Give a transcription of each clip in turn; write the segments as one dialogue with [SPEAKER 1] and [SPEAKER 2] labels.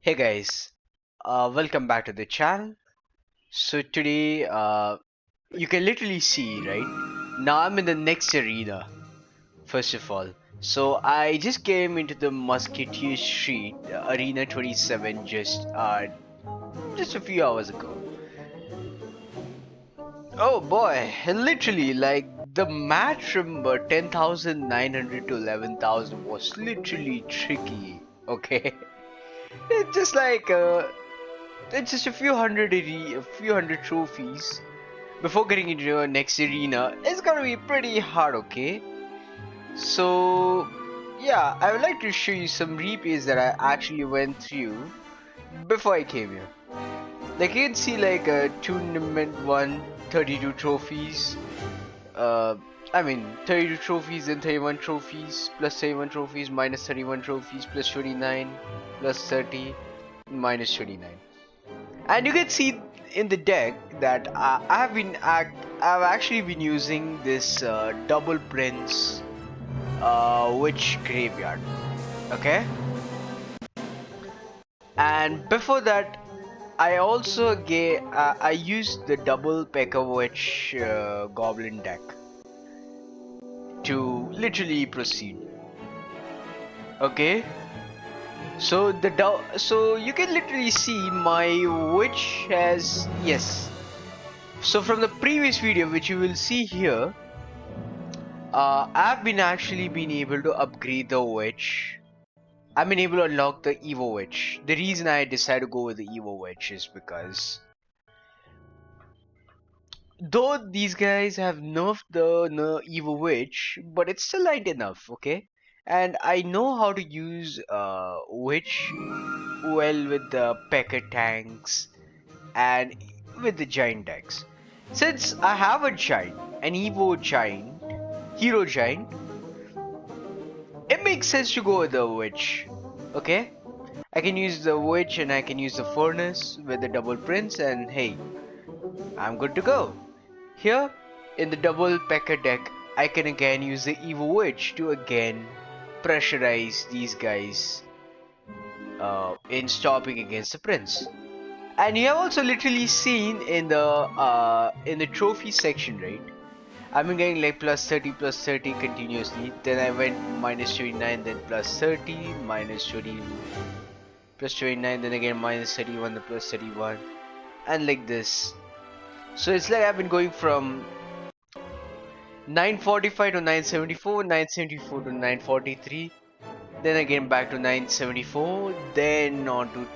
[SPEAKER 1] Hey guys, welcome back to the channel. So today, you can literally see, right? Now I'm in the next arena, first of all. So I just came into the Musketeer Street, Arena 27 just a few hours ago. Oh boy, literally, like the match from 10,900 to 11,000 was literally tricky, okay? It's just like, it's just a few hundred trophies before getting into your next arena. It's gonna be pretty hard, okay? So yeah, I would like to show you some replays that I actually went through before I came here. Like you can see, like tournament 1, 32 trophies. Uh, I mean 32 trophies and 31 trophies plus 31 trophies minus 31 trophies plus 29 plus 30 minus 29. And you can see in the deck that I've actually been using this double prince witch graveyard, okay. And before that, I used the double P.E.K.K.A. witch goblin deck to literally proceed, okay. So you can literally see my witch has, yes. So from the previous video, which you will see here, I've been able to upgrade the witch. I've been able to unlock the Evo witch. The reason I decided to go with the Evo witch is because though these guys have nerfed the Evo witch, but it's still light enough, okay? And I know how to use witch well with the P.E.K.K.A. tanks and with the giant decks. Since I have a giant, an Evo giant, hero giant, it makes sense to go with the witch. Okay? I can use the witch and I can use the furnace with the double prince, and hey, I'm good to go. Here, in the double P.E.K.K.A. deck, I can again use the Evo Witch to again pressurize these guys in stopping against the prince. And you have also literally seen in the trophy section, right? I've been getting like plus 30 continuously. Then I went minus 29, then plus 30, minus 20, plus 29, then again minus 31, then plus 31, and like this. So it's like I've been going from 945 to 974, 974 to 943, then again back to 974, then on to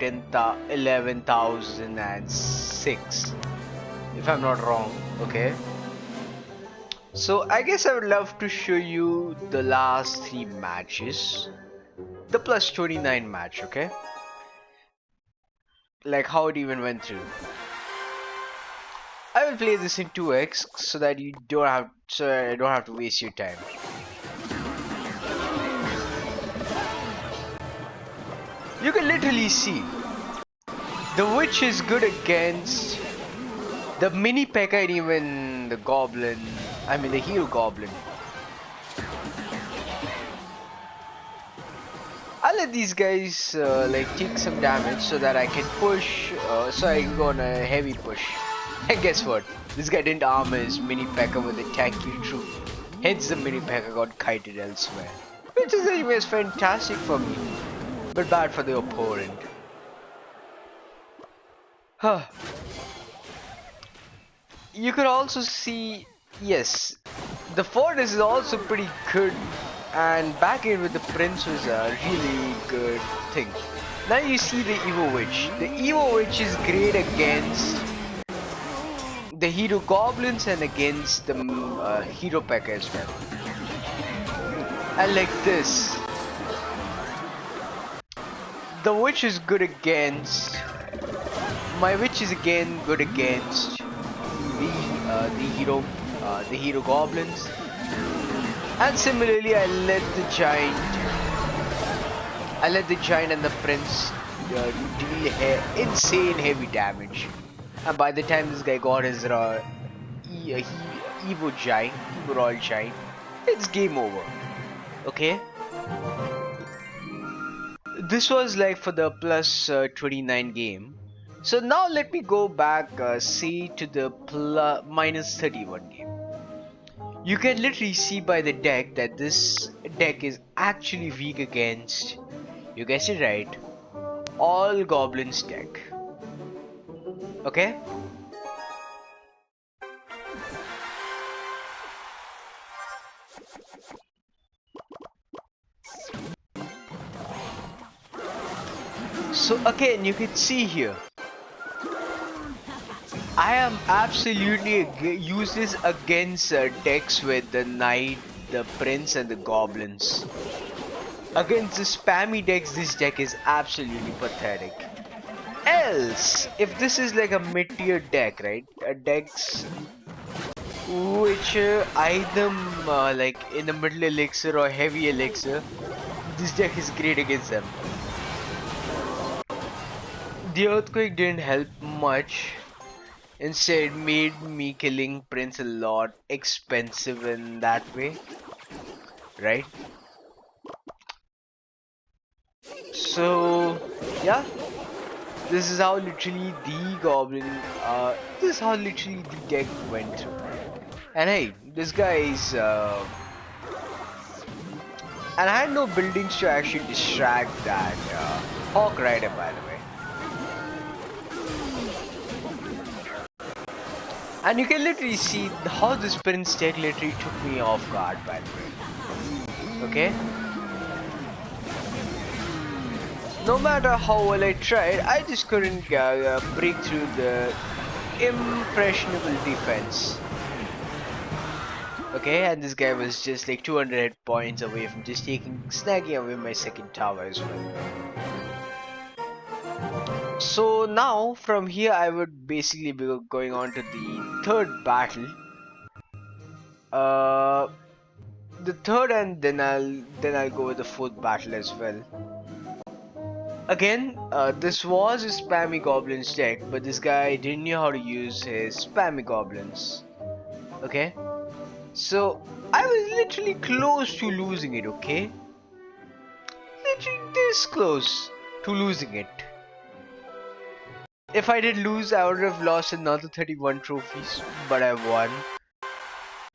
[SPEAKER 1] 11,006, if I'm not wrong, okay? So I guess I would love to show you the last 3 matches. The plus 29 match, okay? Like how it even went through. I will play this in 2x so that I don't have to waste your time. You can literally see the witch is good against the mini P.E.K.K.A. and even the goblin. I mean the hero goblin. I'll let these guys like take some damage so that I can push, so I can go on a heavy push. And guess what? This guy didn't arm his mini P.E.K.K.A. with a tanky troop. Hence the mini P.E.K.K.A. got kited elsewhere. Which is anyways fantastic for me, but bad for the opponent. Huh. You could also see, yes, the furnace is also pretty good, and back in with the prince was a really good thing. Now you see the Evo Witch. The Evo Witch is great against the hero goblins and against the hero P.E.K.K.A. as well. And like this, the witch is good against, my witch is again good against the hero goblins, and similarly I let the giant and the prince deal insane heavy damage. And by the time this guy got his Evo giant, Evo Royal Giant, it's game over. Okay. this was like for the plus 29 game. So now let me go back, say to the minus 31 game. You can literally see by the deck that this deck is actually weak against, you guessed it right, all goblins deck. Okay? So again, you can see here, I am absolutely useless against decks with the knight, the prince and the goblins. Against the spammy decks, this deck is absolutely pathetic. Else, if this is like a mid-tier deck, right? Decks which either like in the middle elixir or heavy elixir, this deck is great against them. The earthquake didn't help much. Instead, made me killing Prince a lot expensive in that way, right? So, yeah, this is how literally the goblin, this is how literally the deck went through. And hey, this guy is, and I had no buildings to actually distract that Hawk Rider, by the way. And you can literally see how this Prince deck literally took me off guard, by the way. Okay? No matter how well I tried, I just couldn't break through the impressionable defense. Okay, and this guy was just like 200 points away from just snagging away my second tower as well. So now from here I would basically be going on to the third battle. The third, and then I'll go with the fourth battle as well. Again, this was a spammy goblins deck, but this guy didn't know how to use his spammy goblins. Okay, so I was literally close to losing it. Okay, literally this close to losing it. If I did lose, I would have lost another 31 trophies, but I won.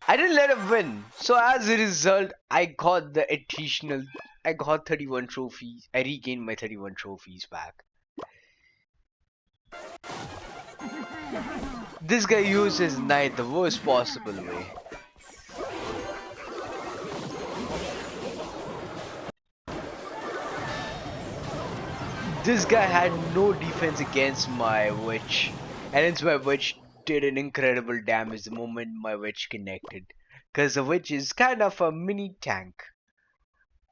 [SPEAKER 1] I didn't let him win, so as a result, I got the additional. I got 31 trophies. I regained my 31 trophies back. This guy used his knight the worst possible way. This guy had no defense against my witch, and hence my witch did an incredible damage the moment my witch connected. Cause the witch is kind of a mini tank.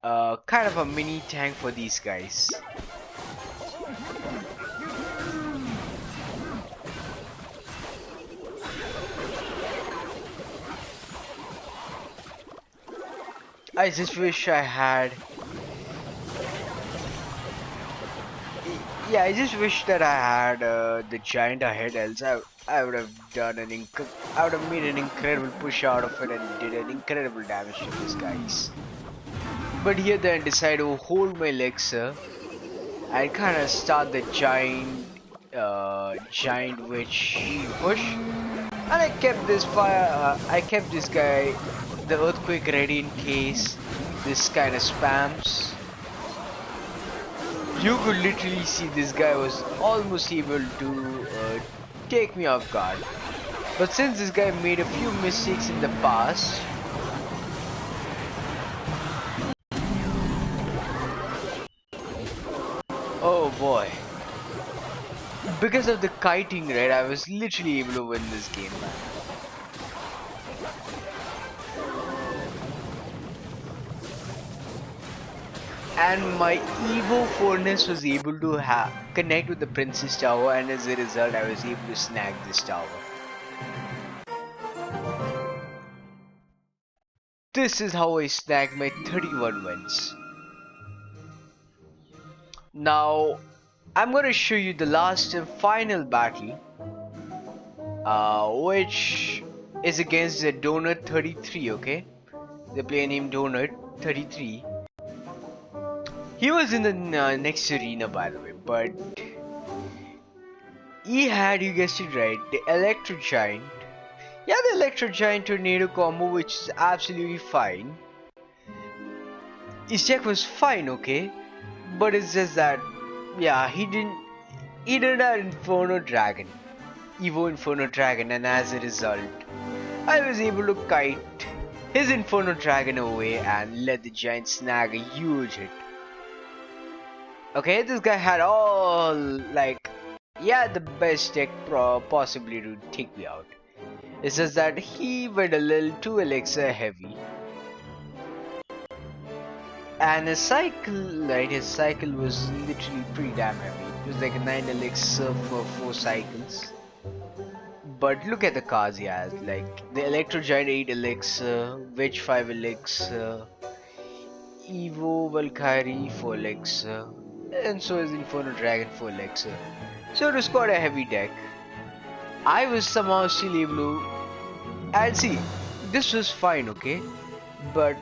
[SPEAKER 1] Kind of a mini tank for these guys. I just wish I had. Yeah, I just wish that I had the giant ahead. Else, I would have done I would have made an incredible push out of it and did an incredible damage to these guys. But here then I decided to hold my elixir and kind of start the giant witch push. And I kept this I kept this guy, the earthquake ready in case this kind of spams. You could literally see this guy was almost able to take me off guard. But since this guy made a few mistakes in the past, oh boy. Because of the kiting, right, I was literally able to win this game, man. And my Evo furnace was able to connect with the Princess Tower, and as a result I was able to snag this tower. This is how I snagged my 31 wins. Now I'm gonna show you the last and final battle, which is against the Donut 33, okay? The player named Donut 33. He was in the next arena, by the way, but he had, you guessed it right, the Electro Giant. Yeah, the Electro Giant Tornado combo, which is absolutely fine. His deck was fine, okay, but it's just that, yeah, he didn't have Inferno Dragon, Evo Inferno Dragon, and as a result, I was able to kite his Inferno Dragon away and let the Giant snag a huge hit. Okay, this guy had all, like, yeah, the best deck possibly to take me out. It's just that he went a little too elixir heavy. And his cycle was literally pretty damn heavy. It was like a 9 elixir for 4 cycles. But look at the cards he has, like the Electro Giant 8 elixir, Witch 5 elixir, Evo Valkyrie 4 elixir, and so is Inferno Dragon 4 elixir. So it was quite a heavy deck. I was somehow still able to, and see, this was fine, okay, but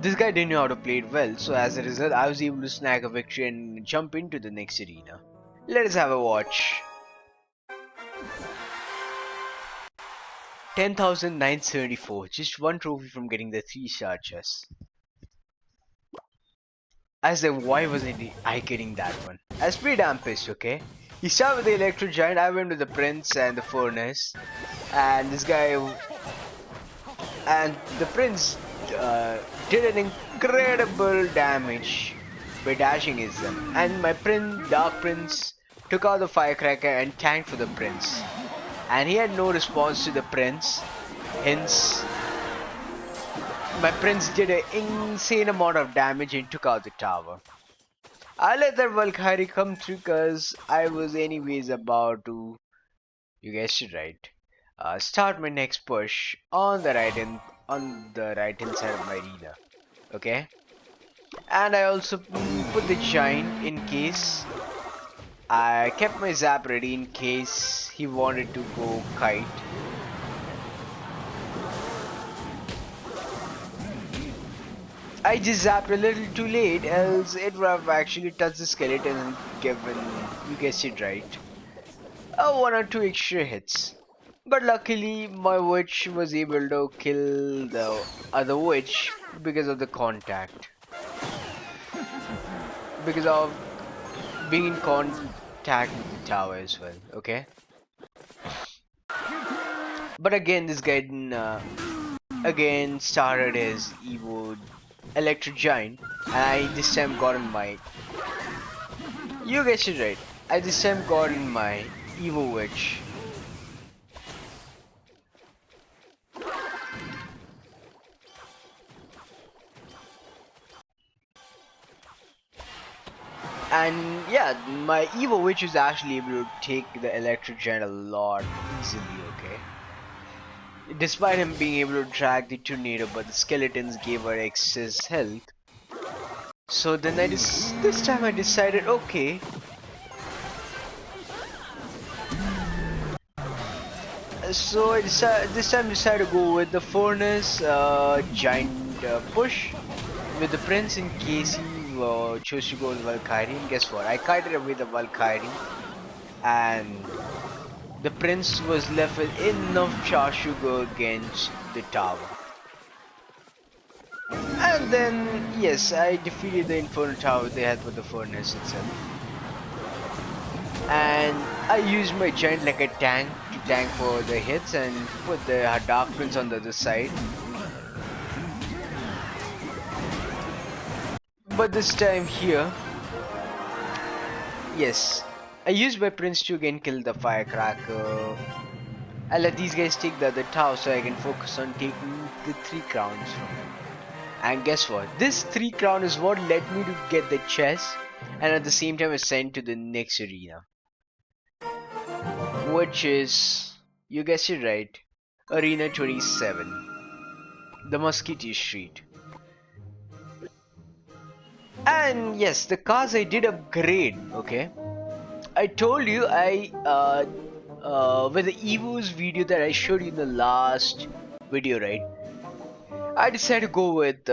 [SPEAKER 1] this guy didn't know how to play it well, so as a result I was able to snag a victory and jump into the next arena. Let us have a watch. 10,974, just one trophy from getting the 3-star chest. I said, why wasn't I getting that one? I was pretty damn pissed, okay? He started with the Electro Giant, I went with the Prince and the Furnace, and this guy, and the Prince did an incredible damage by dashing his them, and my Dark Prince took out the Firecracker and tanked for the Prince, and he had no response to the Prince, hence my Prince did an insane amount of damage and took out the tower. I let that Valkyrie come through because I was anyways about to, you guessed it right, start my next push on the right hand side of my arena. Okay, and I also put the giant in case. I kept my zap ready in case he wanted to go kite. I just zapped a little too late, else it would have actually touched the skeleton and given, you guessed it right, one or two extra hits. But luckily, my witch was able to kill the other witch because of the contact. Because of being in contact with the tower as well, okay? But again, this guy again started his Evo Electro Giant, and I this time got in my, you guessed it right, I this time got in my Evo Witch. And yeah, my Evo Witch is actually able to take the Electro Giant a lot easily, okay? Despite him being able to drag the tornado, but the skeletons gave her excess health. So then this time I decided, okay, so I this time decided to go with the Furnace Giant push with the Prince in case he chose to go with Valkyrie. And guess what? I kited away the Valkyrie, and the Prince was left with enough charge to go against the tower. And then, yes, I defeated the Inferno Tower they had with the Furnace itself. And I used my Giant like a tank to tank for the hits and put the Dark Prince on the other side. But this time here, yes, I used my Prince to again kill the Firecracker. I let these guys take the other tower so I can focus on taking the 3 crowns from them. And guess what? This 3 crown is what led me to get the chest, and at the same time ascend to the next arena, which is, you guessed it right, Arena 27, the Musketeer Street. And yes, the cars I did upgrade, okay? I told you with the Evo's video that I showed you in the last video, right? I decided to go with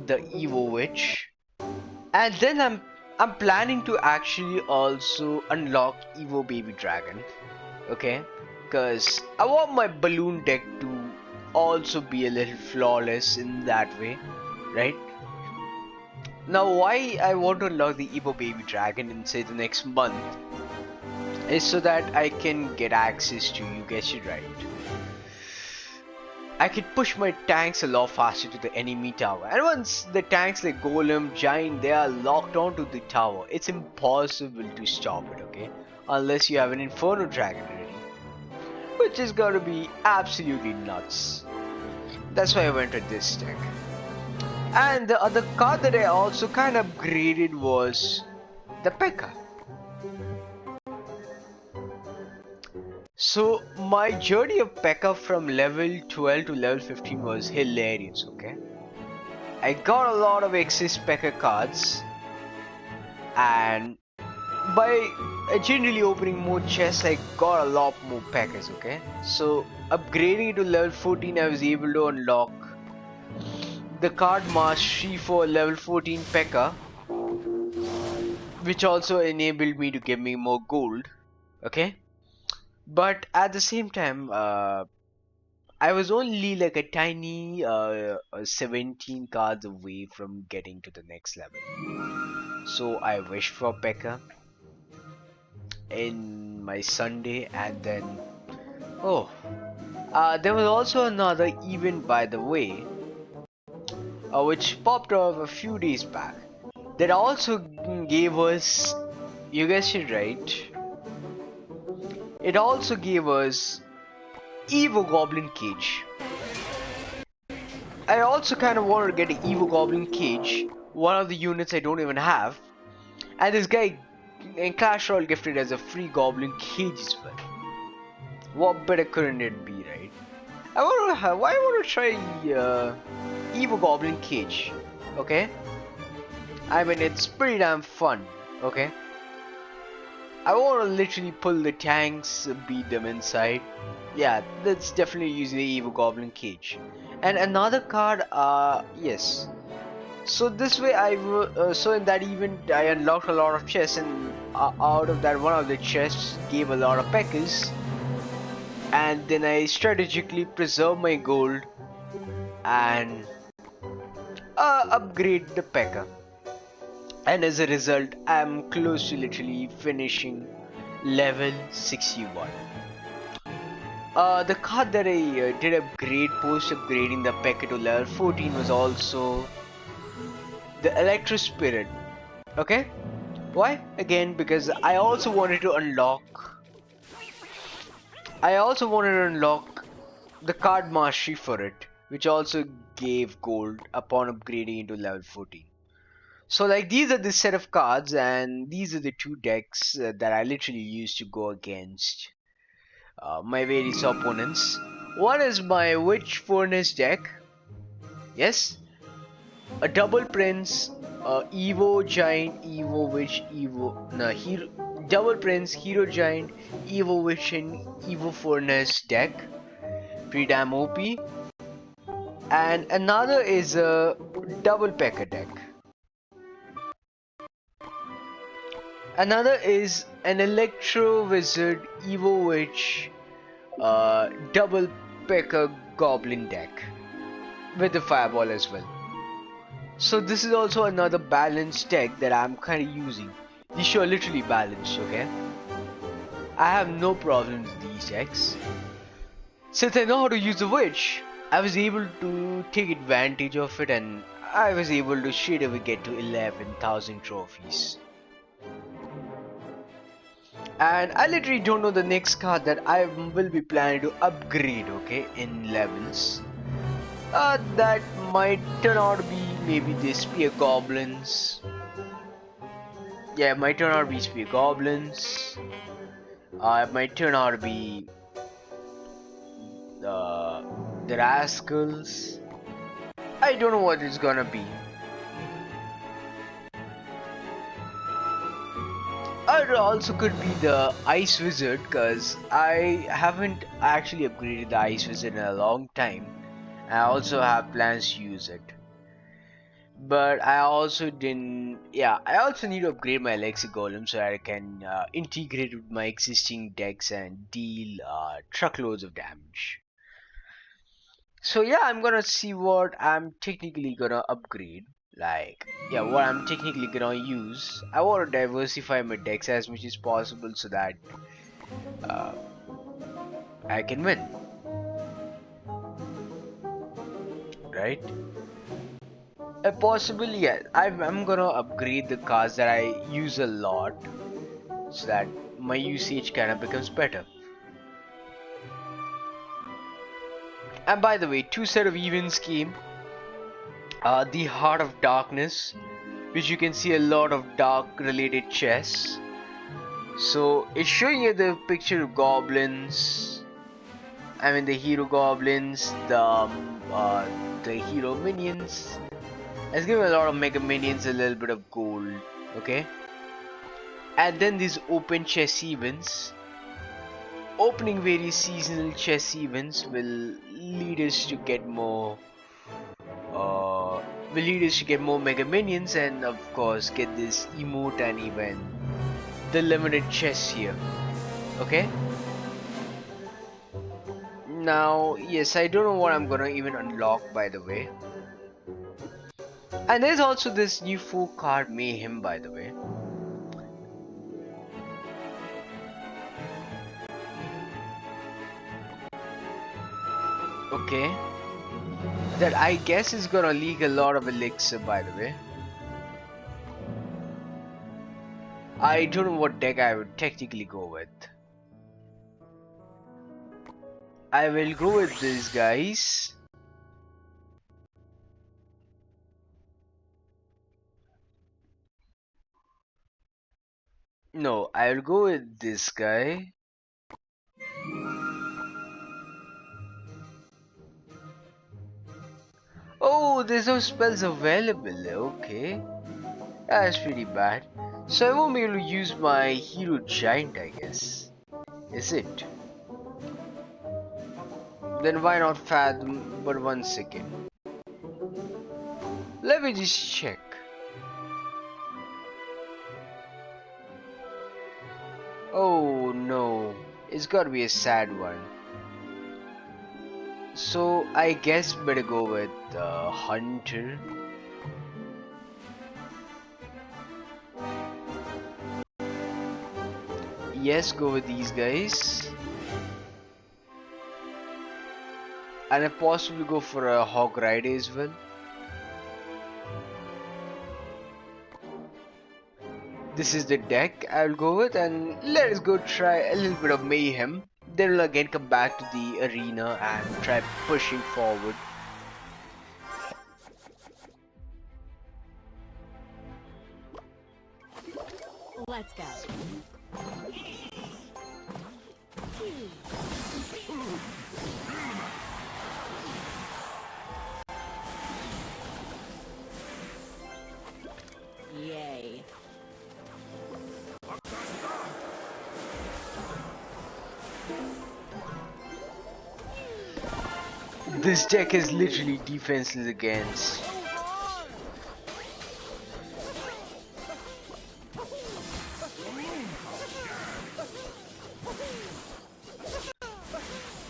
[SPEAKER 1] the Evo Witch, and then I'm planning to actually also unlock Evo Baby Dragon. Okay, because I want my balloon deck to also be a little flawless in that way, right? Now, why I want to unlock the Evo Baby Dragon in say the next month is so that I can get access to, you guessed it right, I can push my tanks a lot faster to the enemy tower. And once the tanks like Golem, Giant, they are locked onto the tower, it's impossible to stop it, okay? Unless you have an Inferno Dragon ready, which is gonna be absolutely nuts. That's why I went with this deck. And the other card that I also kind of upgraded was the P.E.K.K.A. So my journey of P.E.K.K.A. from level 12 to level 15 was hilarious, okay? I got a lot of excess P.E.K.K.A. cards, and by generally opening more chests, I got a lot more P.E.K.K.A.s, okay? So upgrading it to level 14, I was able to unlock the card mastery for level 14 P.E.K.K.A., which also enabled me to give me more gold, okay? But at the same time, I was only like a tiny 17 cards away from getting to the next level. So I wished for P.E.K.K.A. in my Sunday, and then oh, there was also another event, by the way, which popped up a few days back, that also gave us, you guessed it right, it also gave us Evo Goblin Cage. I also kind of wanted to get an Evo Goblin Cage, one of the units I don't even have, and this guy in Clash Royale gifted as a free Goblin Cage as well. What better couldn't it be, right? Why I want to try Evo Goblin Cage, okay? I mean, it's pretty damn fun, okay? I want to literally pull the tanks, beat them inside. Yeah, that's definitely using the Evo Goblin Cage. And another card, yes. So this way so in that event I unlocked a lot of chests, and out of that one of the chests gave a lot of P.E.K.K.A.s. And then I strategically preserve my gold and upgrade the P.E.K.K.A. And as a result, I'm close to literally finishing level 61. The card that I did upgrade post upgrading the P.E.K.K.A. to level 14 was also the Electro Spirit. Okay? Why? Again, because I also wanted to unlock the card mastery for it, which also gave gold upon upgrading into level 14. So like these are the set of cards, and these are the two decks that I literally use to go against my various opponents. One is my Witch Furnace deck. Yes, a double Prince, Evo Giant, Evo Witch, Evo no Hero, double Prince, Hero Giant, Evo Witch, and Evo Furnace deck. Pretty damn OP. And another is a double P.E.K.K.A. deck. Another is an Electro Wizard Evo Witch double P.E.K.K.A. Goblin deck with the Fireball as well. So this is also another balanced deck that I'm kind of using. These two are literally balanced, okay? I have no problems with these decks. Since I know how to use the Witch, I was able to take advantage of it, and I was able to straight away get to 11,000 trophies. And I literally don't know the next card that I will be planning to upgrade, okay, in levels. That might turn out to be maybe the Spear Goblins. Yeah, it might turn out to be Spear Goblins. It might turn out to be the Rascals. I don't know what it's gonna be. It also could be the Ice Wizard, because I haven't actually upgraded the Ice Wizard in a long time. I also have plans to use it. But I also didn't. Yeah, I also need to upgrade my Lexi Golem so I can integrate with my existing decks and deal truckloads of damage. So yeah, I'm gonna see what I'm technically gonna upgrade. Like, yeah, what I'm technically gonna use. I want to diversify my decks as much as possible so that uh, I can win, right? Possibly, yeah. I'm gonna upgrade the cards that I use a lot so that my usage kind of becomes better. And by the way, two set of events came. The Heart of Darkness, which you can see a lot of dark related chests. So it's showing you the picture of goblins. I mean the hero goblins, the hero minions. It's giving a lot of mega minions a little bit of gold. Okay. And then these open chess events. Opening various seasonal chess events will lead us to get more mega minions and of course get this emote and even the limited chests here. Okay, now yes, I don't know what I'm gonna even unlock, by the way. And there's also this new 4 card mayhem, by the way. Okay, that I guess is gonna leak a lot of elixir, by the way. I don't know what deck I would technically go with. I will go with these guys. No, I'll go with this guy. Oh, there's no spells available. Okay, that's pretty bad. So I won't be able to use my hero giant, I guess. Is it? Then why not fathom? But 1 second. Let me just check. Oh no, it's gotta be a sad one. So I guess better go with Hunter. Yes, go with these guys. And I possibly go for a Hog Rider as well. This is the deck I'll go with, and let us go try a little bit of mayhem. Then we'll again come back to the arena and try pushing forward.
[SPEAKER 2] Let's go. Yay.
[SPEAKER 1] This deck is literally defenseless against.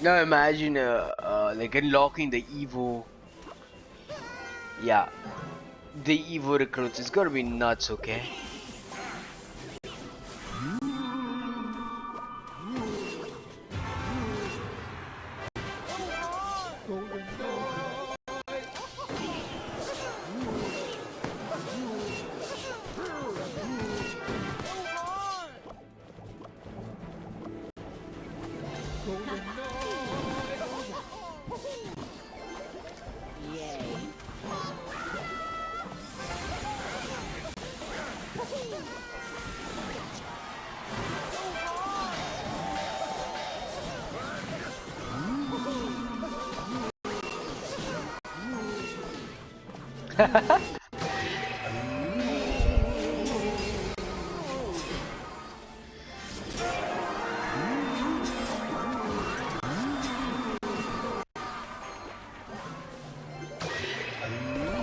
[SPEAKER 1] Now imagine like unlocking the Evo. Yeah, the Evo recruits. It's gotta be nuts, okay?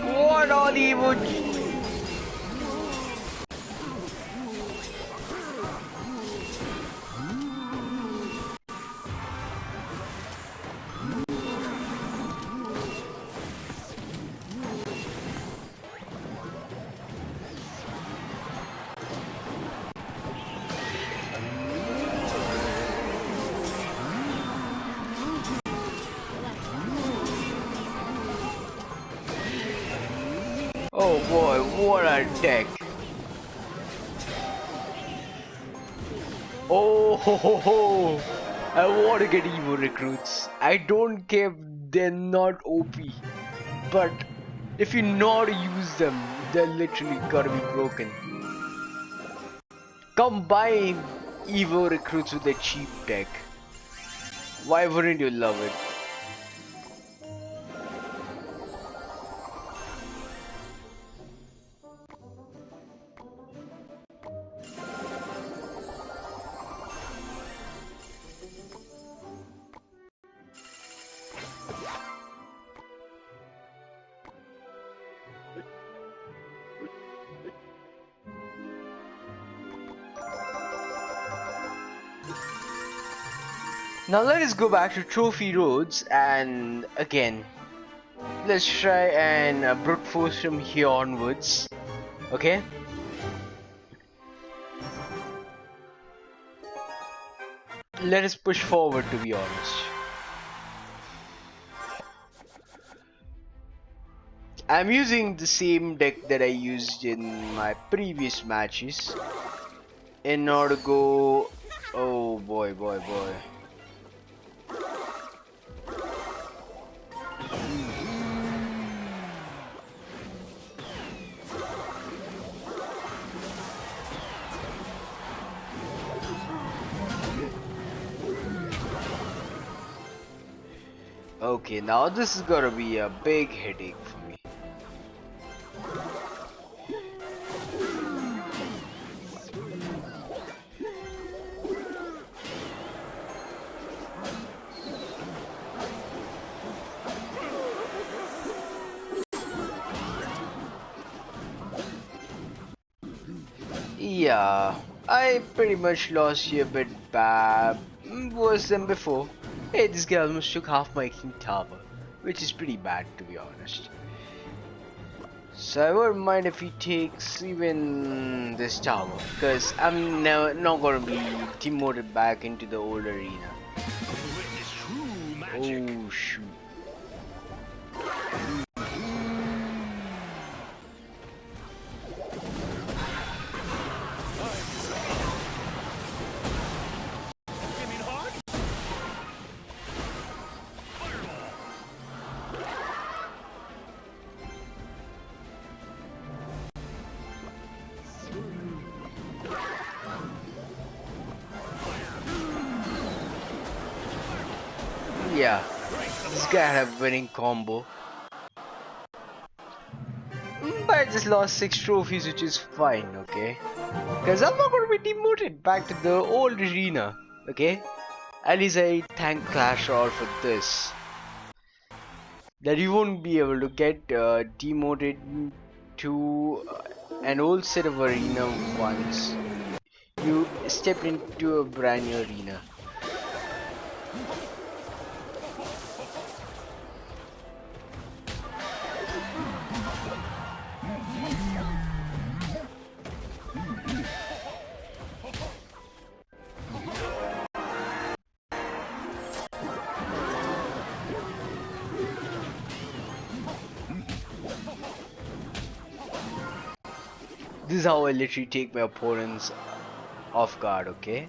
[SPEAKER 1] What all the Evo. Oh boy, what a deck. Oh ho ho ho. I want to get Evo recruits. I don't care if they're not OP. But if you know how to use them, they're literally gotta be broken. Combine Evo recruits with a cheap deck. Why wouldn't you love it? Now let us go back to Trophy Roads and again, let's try and brute force from here onwards. Okay? Let us push forward, to be honest. I'm using the same deck that I used in my previous matches in order to go. Oh boy, boy, boy. Okay, now this is gonna be a big headache for me. Yeah, I pretty much lost here a bit bad, worse than before. Hey, this guy almost took half my king tower, which is pretty bad to be honest. So I wouldn't mind if he takes even this tower, because I'm never not gonna be demoted back into the old arena. Oh shoot. Yeah, this guy had a winning combo. But I just lost 6 trophies, which is fine, okay? Because I'm not gonna be demoted back to the old arena, okay? At least I thank Clash Royale for this. That you won't be able to get demoted to an old set of arena once you step into a brand new arena. This is how I literally take my opponents off guard, okay?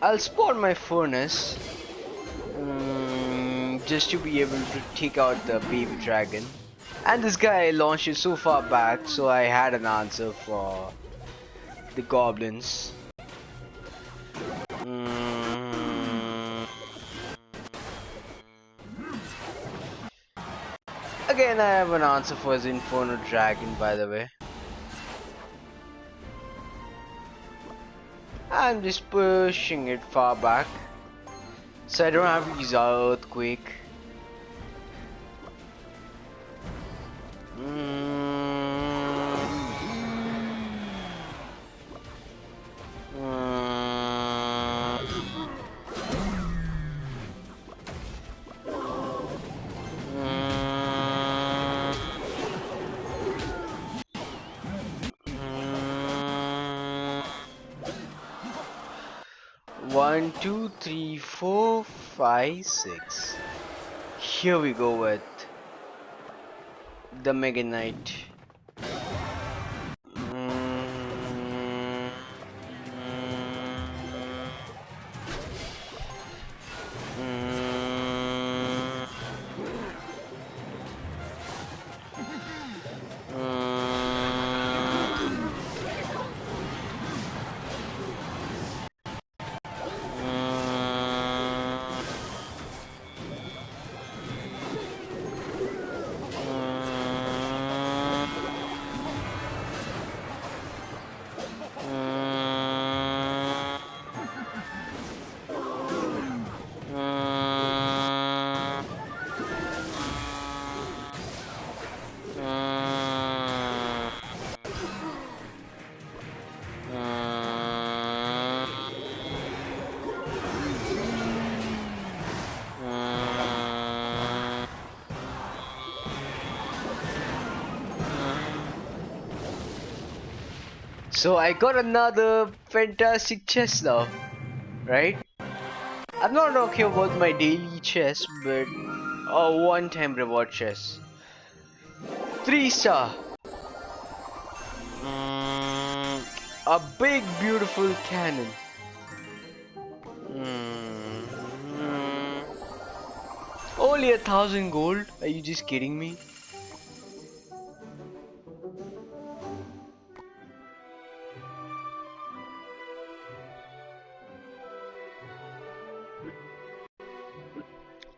[SPEAKER 1] I'll spawn my furnace just to be able to take out the baby dragon. And this guy launched it so far back, so I had an answer for the goblins. Again, I have an answer for his Inferno Dragon, by the way. I'm just pushing it far back So I don't have to use earthquake. One, two, three, four, five, six. Here we go with the Mega Knight. So I got another fantastic chest now, right? I'm not okay about my daily chest, but a one-time reward chest. 3-star. A big beautiful cannon. Only 1,000 gold? Are you just kidding me?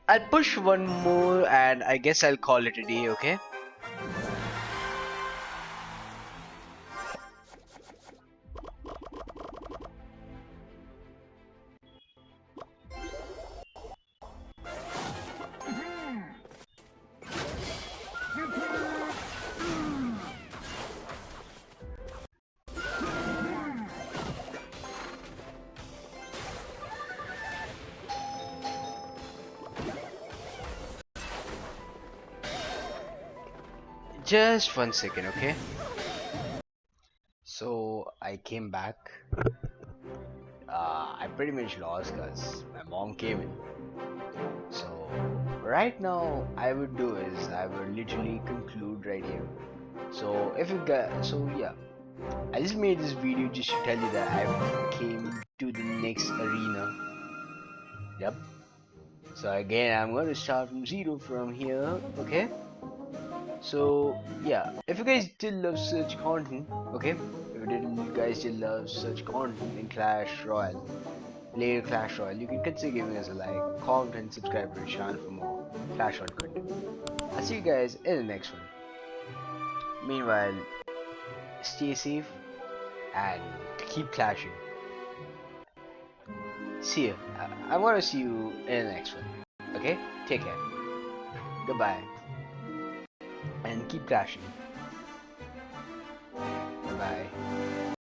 [SPEAKER 1] I'll push one more and I guess I'll call it a day, okay? Just 1 second, okay? So I came back. I pretty much lost because my mom came in. So right now, I would do is I would literally conclude right here. So if you guys, so yeah, I just made this video just to tell you that I came to the next arena. Yep. So again, I'm going to start from zero from here. Okay. So yeah, if you guys did love such content, okay, if you guys did love such content in Clash Royale, later Clash Royale, you can consider giving us a like, comment, and subscribe to the channel for more Clash Royale content. I'll see you guys in the next one. Meanwhile, stay safe and keep clashing. See you. I'm gonna see you in the next one. Okay? Take care. Goodbye. And keep clashing. Bye bye.